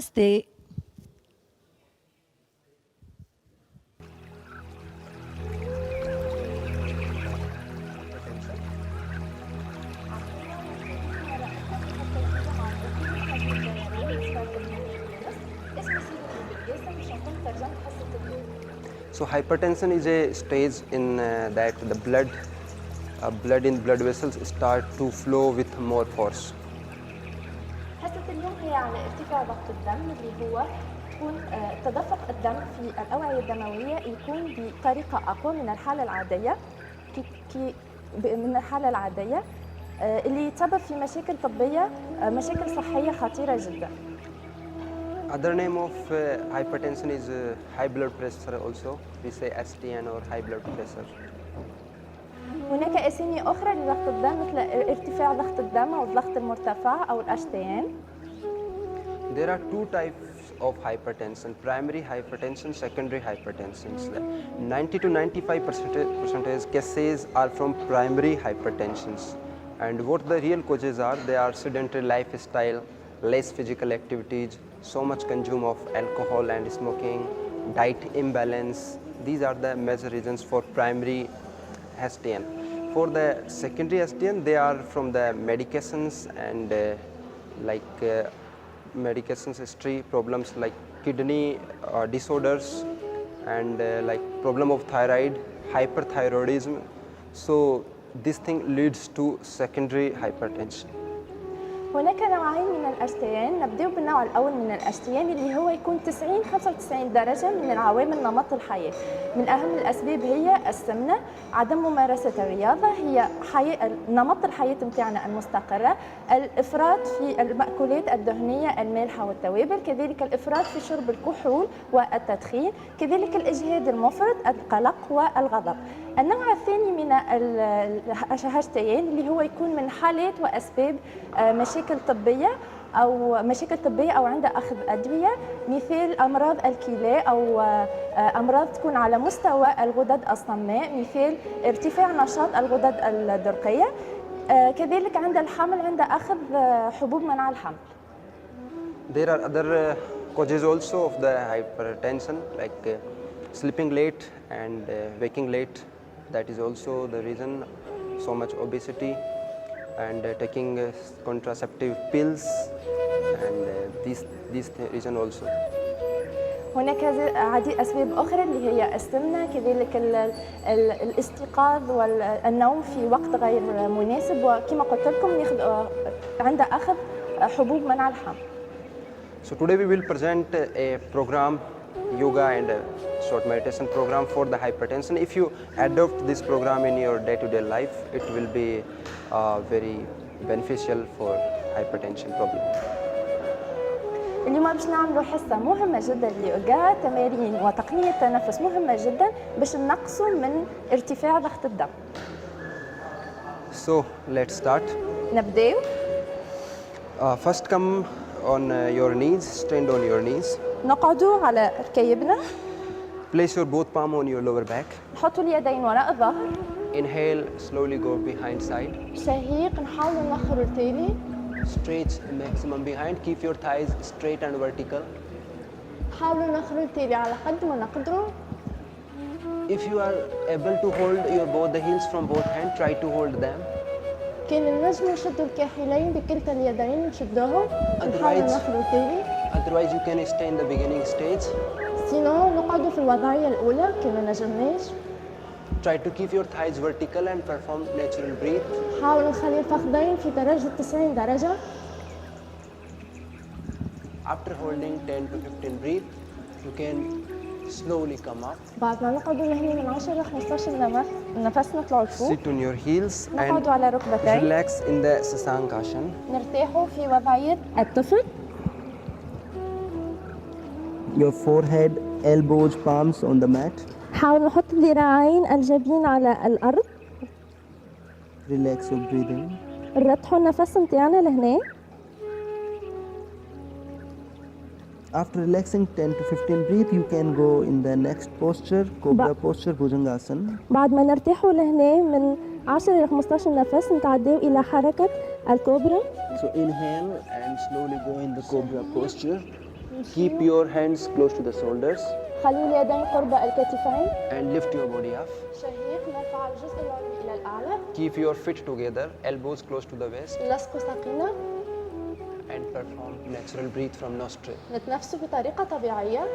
Namaste. So hypertension is a stage in that the blood in blood vessels start to flow with more force. حصة اليوم هي على ارتفاع ضغط الدم اللي هو تكون تدفق الدم في الأوعية الدموية يكون بطريقة أقوى من الحالة العادية اللي يتسبب في مشاكل طبية مشاكل صحية خطيرة جدا. Other name of hypertension is high blood pressure also. We say STN or high blood pressure. هناك أسامي أخرى لضغط الدم مثل ارتفاع ضغط الدم أو الضغط المرتفع أو الHTN. There are two types of hypertension: primary hypertension, secondary hypertension. 90 to 95% cases are from primary hypertensions. And what the real causes are, they are sedentary lifestyle, less physical activities, so much consume of alcohol and smoking, diet imbalance. These are the major reasons for primary STN. For the secondary STN, they are from the medications and medications history, problems like kidney disorders and like problem of thyroid, hyperthyroidism. So this thing leads to secondary hypertension. هناك نوعين من الاشتيان. نبدأ بالنوع الأول من الاشتيان اللي هو يكون 90-95 درجة من عوامل نمط الحياة. من أهم الأسباب هي السمنة، عدم ممارسة الرياضة، هي نمط الحياة متاعنا المستقرة، الإفراط في المأكولات الدهنية المالحة والتوابل، كذلك الإفراط في شرب الكحول والتدخين، كذلك الإجهاد المفرط، القلق والغضب. النوع الثاني من الاشتيان اللي هو يكون من حالات وأسباب مشاكل طبية أو عند أخذ أدوية، مثل أمراض الكلى أو أمراض تكون على مستوى الغدد الصماء، مثل ارتفاع نشاط الغدد الدرقية، كذلك عند الحمل عند أخذ حبوب منع الحمل. There are other causes also of the hypertension, like sleeping late and waking late. That is also the reason. So much obesity and taking contraceptive pills and these reason also. هناك عديد أسباب أخرى اللي هي السمنة، كذلك الاستيقاظ والنوم في وقت غير مناسب، وكما قلت لكم عند أخذ حبوب منع الحمل. So today we will present a program, yoga and a short meditation program for the hypertension. If you adopt this program in your day-to-day life, it will be very beneficial for hypertension problem. اليوم باش نعملوا حصة مهمة جدا لليوغا، تمارين وتقنية تنفس مهمة جدا باش نقصوا من ارتفاع ضغط الدم. So let's start. نبداو. First come on your knees, stand on your knees. نقعدوا على ركيبنا. Place your both palm on your lower back. نحطوا اليدين وراء الظهر. Inhale, slowly go behind side. شهيق، نحاول نخرج تاني. Stretch maximum behind, keep your thighs straight and vertical. حاولوا نخرج تاني على قد ما نقدروا. If you are able to hold both the heels from both hands, try to hold them. كان نجم نشدوا الكاحلين بكلتا اليدين نشدوهم. نحاول نخرج تاني. Otherwise you can stay in the beginning stage. سينو نقعدوا في الوضعية الأولى كما نجمناش. Try to keep your thighs vertical and perform natural breath. حاولوا نخلي الفخذين في درجة 90 درجة. After holding 10 to 15 breath, you can slowly come up. بعد ما نقعدوا لهنا من 10 ل 15 نفس نطلعوا لفوق. Sit on your heels and نقعدوا على ركبتين. relax in the Sasankasana. نرتاحوا في وضعية الطفل. Your forehead, elbows, palms on the mat. حاول نحط الذراعين الجبين على الأرض. Relax your breathing. نرتحوا النفس متاعنا لهنا. After relaxing 10 to 15 breath, you can go in the next posture, Cobra posture, Bhujangasana. بعد ما نرتاحوا لهنا من 10 إلى 15 نفس نتعدوا إلى حركة الكوبرا. So inhale and slowly go in the Cobra posture. Keep your hands close to the shoulders خلوا اليدين قرب الكتفين. and lift your body up. شهيق نرفع الجزء العلوي إلى الأعلى. Keep your feet together, elbows close to the waist, لصقوا ساقينا. and perform natural breathe from nostril. نتنفس بطريقة طبيعية.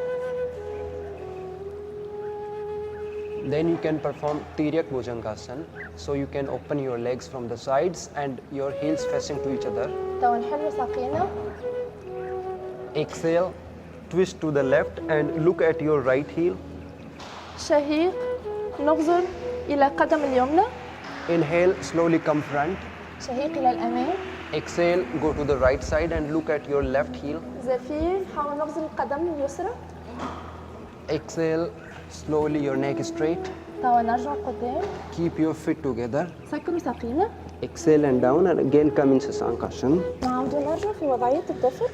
Then you can perform Tiryak Bhujangasana. So you can open your legs from the sides and your heels facing to each other. توا نحلوا ساقينا. Exhale, twist to the left and look at your right heel. شهيق نغزر إلى قدم اليمنى. Inhale, slowly come front. شهيق إلى الأمام. Exhale, go to the right side and look at your left heel. زفير نحاول نغزر القدم اليسرى. Exhale, slowly your neck straight. توا نرجع قدام. Keep your feet together. سكروا ساقينا. Exhale and down and again come in Sasankasana. نعود نرجع في وضعية الطفل.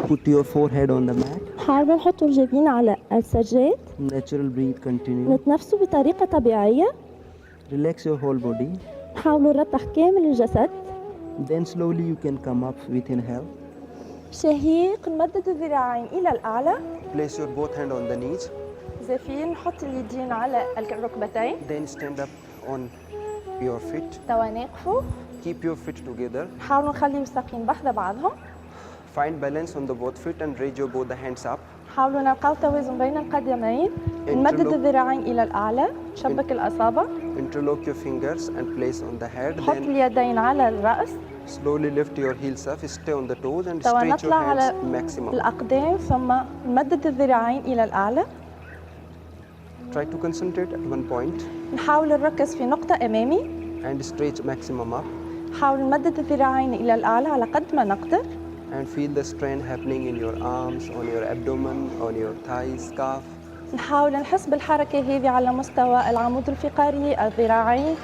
Put your forehead on the mat. حاولوا نحطوا الجبين على السجاد. Natural breathe continue. نتنفسوا بطريقة طبيعية. Relax your whole body. نحاولوا نرتاح كامل الجسد. Then slowly you can come up with inhale. شهيق نمدد الذراعين إلى الأعلى. Place your both hand on the knees. زفير نحط اليدين على الركبتين. Then stand up on your feet. توا نقفوا. Keep your feet together. نحاولوا نخليوا الساقين بحذا بعضهم. Find balance on the both feet and raise your both the hands up. حاولوا نلقاو توازن بين القدمين. نمدد الذراعين إلى الأعلى. نشبك الأصابع. Interlock your fingers and place on the head. نحط Then اليدين على الرأس. slowly lift your heels up, stay on the toes and توا stretch your نطلع على hands maximum. الأقدام ثم نمدد الذراعين إلى الأعلى. Try to concentrate at one point نحاول نركز في نقطة أمامي. and stretch maximum up نحاول نمدد الذراعين إلى الأعلى على قد ما نقدر. and feel the strain happening in your arms, on your abdomen, on your thighs, calf. نحاول نحس بالحركة هذه على مستوى العمود الفقري، الذراعين.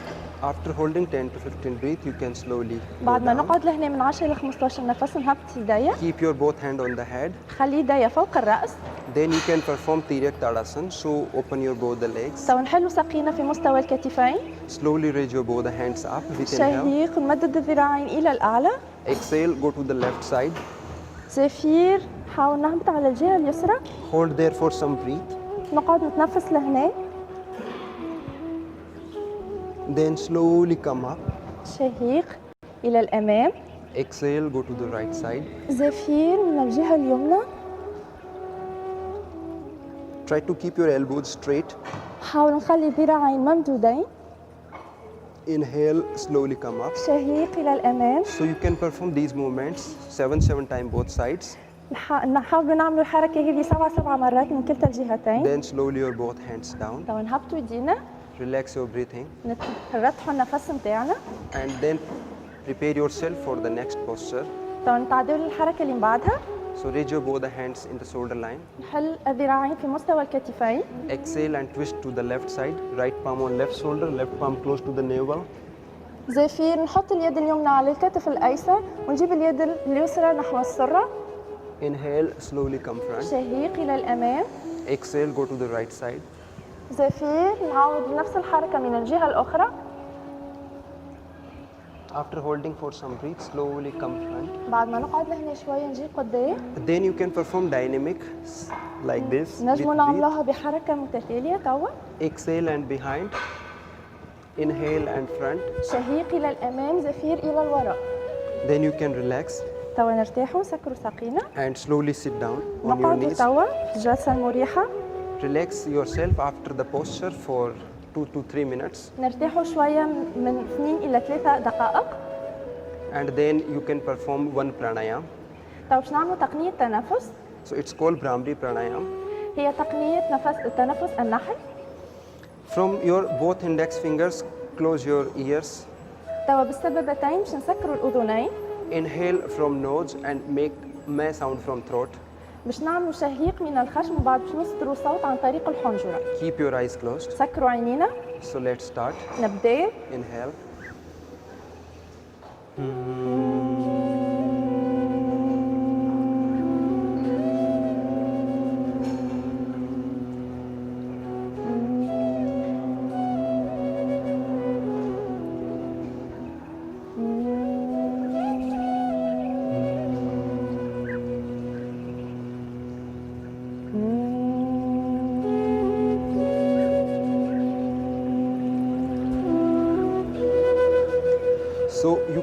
After holding 10 to 15 breath, you can slowly go بعد ما down. نقعد لهنا من 10 ل 15 نفس نهبط يديا. Keep your both hand on the head. خلي يديا فوق الرأس. Then you can perform Tiryak Tadasana. So open your both the legs. توا نحلوا ساقينا في مستوى الكتفين. Slowly raise your both the hands up with inhale. شهيق نمدد الذراعين إلى الأعلى. Exhale, go to the left side. زفير نحاول نهبط على الجهة اليسرى. Hold there for some breath. نقعد نتنفس لهنا. Then slowly come up. شهيق إلى الأمام. Exhale, go to the right side. زفير من الجهة اليمنى. Try to keep your elbows straight. حاول نخلي الذراعين ممدودين. Inhale, slowly come up. شهيق إلى الأمام. So you can perform these movements 7 times both sides. نحاول نعمل الحركة هذه 7 مرات من كلتا الجهتين. Then slowly your both hands down. توا نهبطوا يدينا. Relax your breathing. نرتاحوا النفس نتاعنا. And then prepare yourself for the next posture. توا نتعدوا للحركة اللي من بعدها. So raise your both the hands in the shoulder line. نحل الذراعين في مستوى الكتفين. Exhale and twist to the left side. Right palm on left shoulder, left palm close to the navel. زفير نحط اليد اليمنى على الكتف الأيسر ونجيب اليد اليسرى نحو السرة. Inhale, slowly come front. شهيق إلى الأمام. Exhale, go to the right side. زفير نعاود نفس الحركة من الجهة الأخرى. After holding for some breath, slowly come front. بعد ما نقعد لهنا شوية نجي قدام. Then you can perform dynamic like this. نجموا with breath. نعملوها بحركة متتالية توا. Exhale and behind. Inhale and front. شهيق إلى الأمام، زفير إلى الوراء. Then you can relax توا نرتاحوا نسكروا ساقينا. and slowly sit down on your نقعدوا knees. توا في الجلسة المريحة. Relax yourself after the posture for 2 to 3 minutes. نرتاحوا شوية من 2 إلى 3 دقائق. And then you can perform one pranayam. توا باش نعملوا تقنية تنفس. So it's called Brahmari pranayam. هي تقنية تنفس النحل. From your both index fingers, close your ears. توا بالسبابتين باش نسكروا الأذنين. Inhale from nose and make ma sound from throat. باش نعملوا شهيق من الخشم وبعد باش نصدروا صوت عن طريق الحنجرة. Keep your eyes closed. سكروا عينينا. So let's start. نبدأ. Inhale.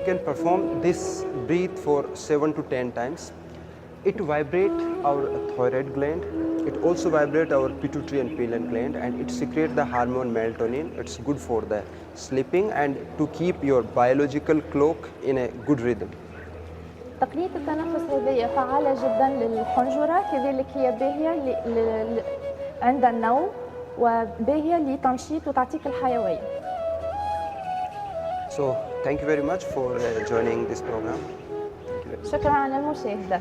can perform this breath for 7 to 10 times. It vibrates our thyroid gland. It also vibrates our pituitary and pineal gland, and it secretes the hormone melatonin. It's good for the sleeping and to keep your biological clock in a good rhythm. تقنية التنفس هذه فعالة جدا للحنجرة، كذلك هي باهية عند النوم وباهية لتنشيط وتعطيك الحيوية. So thank you very much for joining this program. شكرا على المشاهدة.